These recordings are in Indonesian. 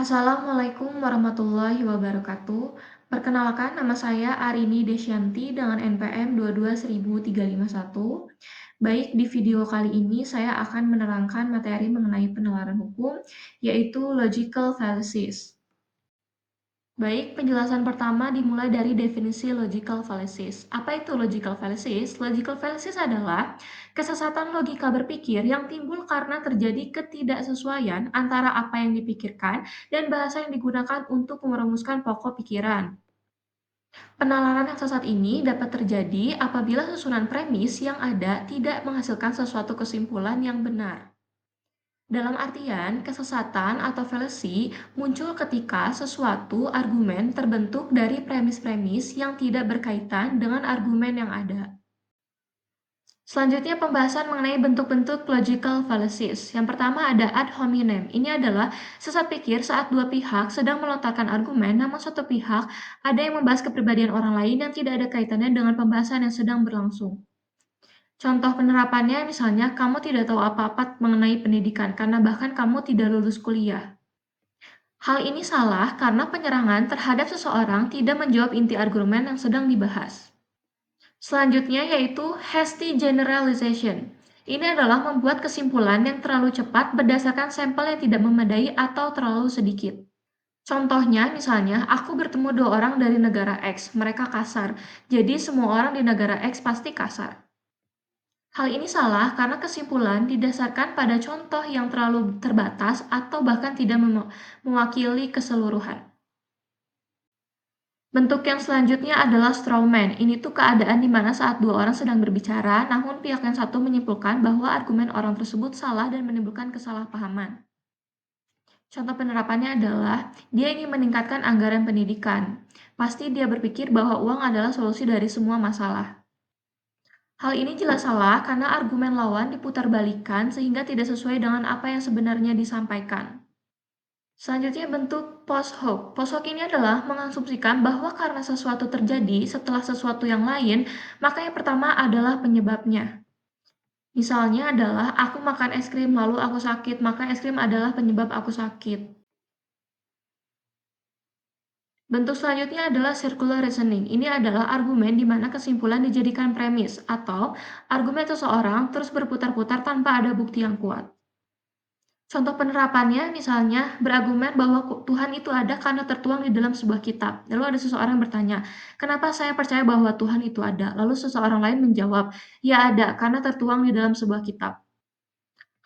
Assalamualaikum warahmatullahi wabarakatuh. Perkenalkan, nama saya Arini Desyanti dengan NPM 2210351. Baik, di video kali ini saya akan menerangkan materi mengenai penalaran hukum, yaitu logical fallacies. Baik, penjelasan pertama dimulai dari definisi logical fallacies. Apa itu logical fallacies? Logical fallacies adalah kesesatan logika berpikir yang timbul karena terjadi ketidaksesuaian antara apa yang dipikirkan dan bahasa yang digunakan untuk merumuskan pokok pikiran. Penalaran yang sesat ini dapat terjadi apabila susunan premis yang ada tidak menghasilkan sesuatu kesimpulan yang benar. Dalam artian, kesesatan atau fallacy muncul ketika sesuatu argumen terbentuk dari premis-premis yang tidak berkaitan dengan argumen yang ada. Selanjutnya pembahasan mengenai bentuk-bentuk logical fallacies. Yang pertama ada ad hominem. Ini adalah sesat pikir saat dua pihak sedang melontarkan argumen, namun satu pihak ada yang membahas kepribadian orang lain yang tidak ada kaitannya dengan pembahasan yang sedang berlangsung. Contoh penerapannya misalnya, kamu tidak tahu apa-apa mengenai pendidikan karena bahkan kamu tidak lulus kuliah. Hal ini salah karena penyerangan terhadap seseorang tidak menjawab inti argumen yang sedang dibahas. Selanjutnya yaitu hasty generalization. Ini adalah membuat kesimpulan yang terlalu cepat berdasarkan sampel yang tidak memadai atau terlalu sedikit. Contohnya, misalnya, aku bertemu dua orang dari negara X, mereka kasar, jadi semua orang di negara X pasti kasar. Hal ini salah karena kesimpulan didasarkan pada contoh yang terlalu terbatas atau bahkan tidak mewakili keseluruhan. Bentuk yang selanjutnya adalah straw man. Ini tuh keadaan di mana saat dua orang sedang berbicara, namun pihak yang satu menyimpulkan bahwa argumen orang tersebut salah dan menimbulkan kesalahpahaman. Contoh penerapannya adalah, dia ingin meningkatkan anggaran pendidikan. Pasti dia berpikir bahwa uang adalah solusi dari semua masalah. Hal ini jelas salah karena argumen lawan diputarbalikkan sehingga tidak sesuai dengan apa yang sebenarnya disampaikan. Selanjutnya bentuk post hoc. Post hoc ini adalah mengasumsikan bahwa karena sesuatu terjadi setelah sesuatu yang lain, maka yang pertama adalah penyebabnya. Misalnya adalah aku makan es krim lalu aku sakit, maka es krim adalah penyebab aku sakit. Bentuk selanjutnya adalah circular reasoning. Ini adalah argumen di mana kesimpulan dijadikan premis atau argumen seseorang terus berputar-putar tanpa ada bukti yang kuat. Contoh penerapannya misalnya berargumen bahwa Tuhan itu ada karena tertuang di dalam sebuah kitab. Lalu ada seseorang bertanya, kenapa saya percaya bahwa Tuhan itu ada? Lalu seseorang lain menjawab, ya ada karena tertuang di dalam sebuah kitab.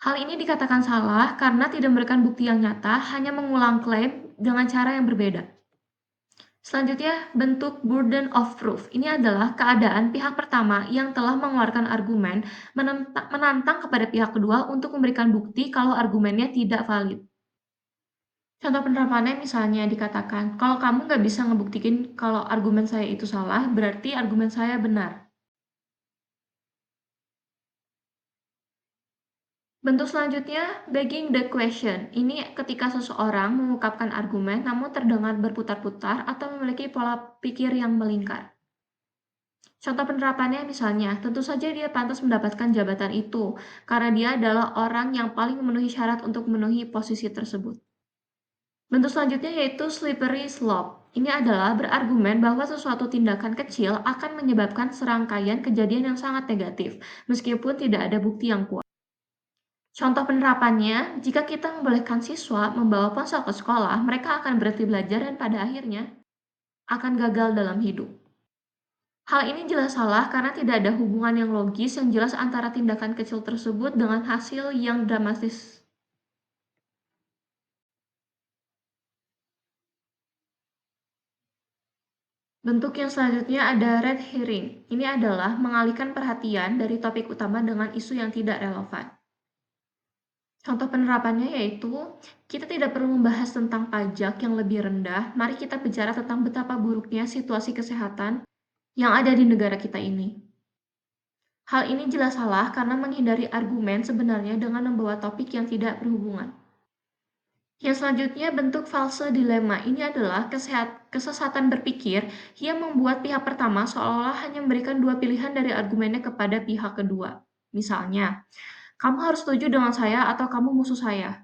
Hal ini dikatakan salah karena tidak memberikan bukti yang nyata, hanya mengulang klaim dengan cara yang berbeda. Selanjutnya, bentuk burden of proof. Ini adalah keadaan pihak pertama yang telah mengeluarkan argumen menantang kepada pihak kedua untuk memberikan bukti kalau argumennya tidak valid. Contoh penerapannya misalnya dikatakan, kalau kamu nggak bisa ngebuktikan kalau argumen saya itu salah, berarti argumen saya benar. Bentuk selanjutnya, begging the question. Ini ketika seseorang mengungkapkan argumen namun terdengar berputar-putar atau memiliki pola pikir yang melingkar. Contoh penerapannya misalnya, tentu saja dia pantas mendapatkan jabatan itu, karena dia adalah orang yang paling memenuhi syarat untuk memenuhi posisi tersebut. Bentuk selanjutnya yaitu slippery slope. Ini adalah berargumen bahwa sesuatu tindakan kecil akan menyebabkan serangkaian kejadian yang sangat negatif, meskipun tidak ada bukti yang kuat. Contoh penerapannya, jika kita membolehkan siswa membawa ponsel ke sekolah, mereka akan berhenti belajar dan pada akhirnya akan gagal dalam hidup. Hal ini jelas salah karena tidak ada hubungan yang logis yang jelas antara tindakan kecil tersebut dengan hasil yang dramatis. Bentuk yang selanjutnya ada red herring. Ini adalah mengalihkan perhatian dari topik utama dengan isu yang tidak relevan. Contoh penerapannya yaitu, kita tidak perlu membahas tentang pajak yang lebih rendah, mari kita bicara tentang betapa buruknya situasi kesehatan yang ada di negara kita ini. Hal ini jelas salah karena menghindari argumen sebenarnya dengan membawa topik yang tidak berhubungan. Yang selanjutnya bentuk false dilema. Ini adalah kesesatan berpikir yang membuat pihak pertama seolah-olah hanya memberikan dua pilihan dari argumennya kepada pihak kedua. Misalnya, kamu harus setuju dengan saya atau kamu musuh saya.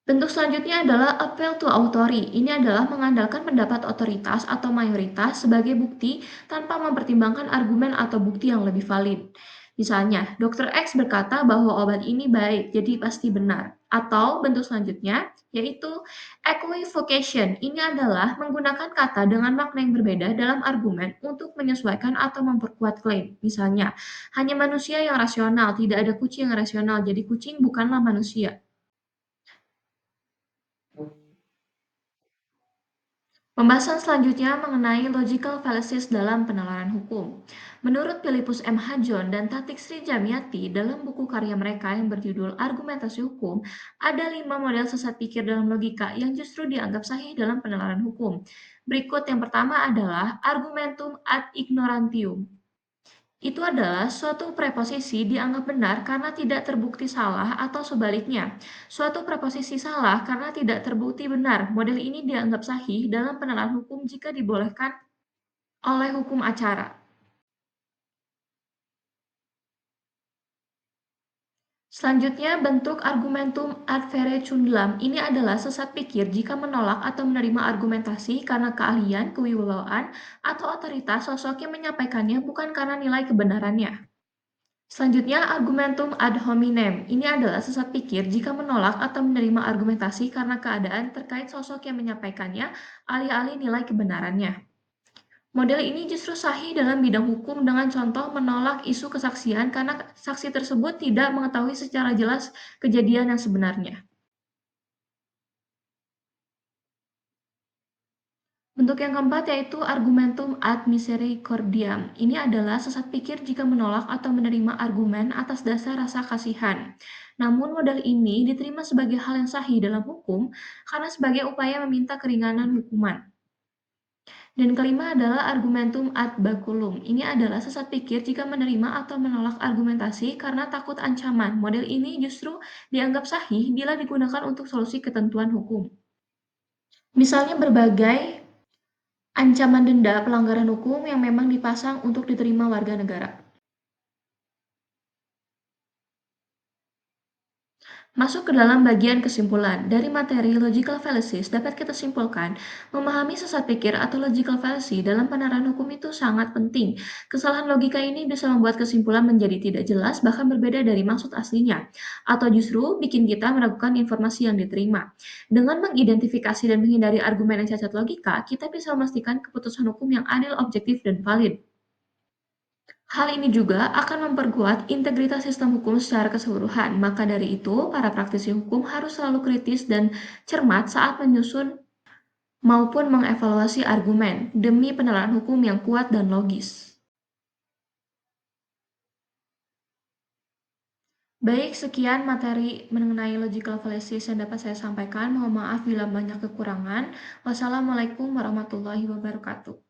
Bentuk selanjutnya adalah appeal to authority. Ini adalah mengandalkan pendapat otoritas atau mayoritas sebagai bukti tanpa mempertimbangkan argumen atau bukti yang lebih valid. Misalnya, dokter X berkata bahwa obat ini baik, jadi pasti benar. Atau bentuk selanjutnya, yaitu equivocation. Ini adalah menggunakan kata dengan makna yang berbeda dalam argumen untuk menyesuaikan atau memperkuat klaim. Misalnya, hanya manusia yang rasional, tidak ada kucing yang rasional, jadi kucing bukanlah manusia. Pembahasan selanjutnya mengenai logical fallacies dalam penalaran hukum. Menurut Philippus M. Hajon dan Tatik Sri Jamiati dalam buku karya mereka yang berjudul Argumentasi Hukum, ada 5 model sesat pikir dalam logika yang justru dianggap sahih dalam penalaran hukum. Berikut yang pertama adalah argumentum ad ignorantium. Itu adalah suatu preposisi dianggap benar karena tidak terbukti salah atau sebaliknya. Suatu preposisi salah karena tidak terbukti benar. Model ini dianggap sahih dalam penerapan hukum jika dibolehkan oleh hukum acara. Selanjutnya, bentuk argumentum ad verecundum. Ini adalah sesat pikir jika menolak atau menerima argumentasi karena keahlian, kewibawaan, atau otoritas sosok yang menyampaikannya bukan karena nilai kebenarannya. Selanjutnya, argumentum ad hominem. Ini adalah sesat pikir jika menolak atau menerima argumentasi karena keadaan terkait sosok yang menyampaikannya, alih-alih nilai kebenarannya. Model ini justru sahih dalam bidang hukum dengan contoh menolak isu kesaksian karena saksi tersebut tidak mengetahui secara jelas kejadian yang sebenarnya. Bentuk yang keempat yaitu argumentum ad misericordiam. Ini adalah sesat pikir jika menolak atau menerima argumen atas dasar rasa kasihan. Namun modal ini diterima sebagai hal yang sahih dalam hukum karena sebagai upaya meminta keringanan hukuman. Dan kelima adalah argumentum ad baculum. Ini adalah sesat pikir jika menerima atau menolak argumentasi karena takut ancaman. Model ini justru dianggap sahih bila digunakan untuk solusi ketentuan hukum. Misalnya berbagai ancaman denda pelanggaran hukum yang memang dipasang untuk diterima warga negara. Masuk ke dalam bagian kesimpulan. Dari materi logical fallacies dapat kita simpulkan, memahami sesat pikir atau logical fallacy dalam penerapan hukum itu sangat penting. Kesalahan logika ini bisa membuat kesimpulan menjadi tidak jelas bahkan berbeda dari maksud aslinya, atau justru bikin kita meragukan informasi yang diterima. Dengan mengidentifikasi dan menghindari argumen yang cacat logika, kita bisa memastikan keputusan hukum yang adil, objektif, dan valid. Hal ini juga akan memperkuat integritas sistem hukum secara keseluruhan. Maka dari itu, para praktisi hukum harus selalu kritis dan cermat saat menyusun maupun mengevaluasi argumen demi penerapan hukum yang kuat dan logis. Baik, sekian materi mengenai logical fallacies yang dapat saya sampaikan. Mohon maaf bila banyak kekurangan. Wassalamualaikum warahmatullahi wabarakatuh.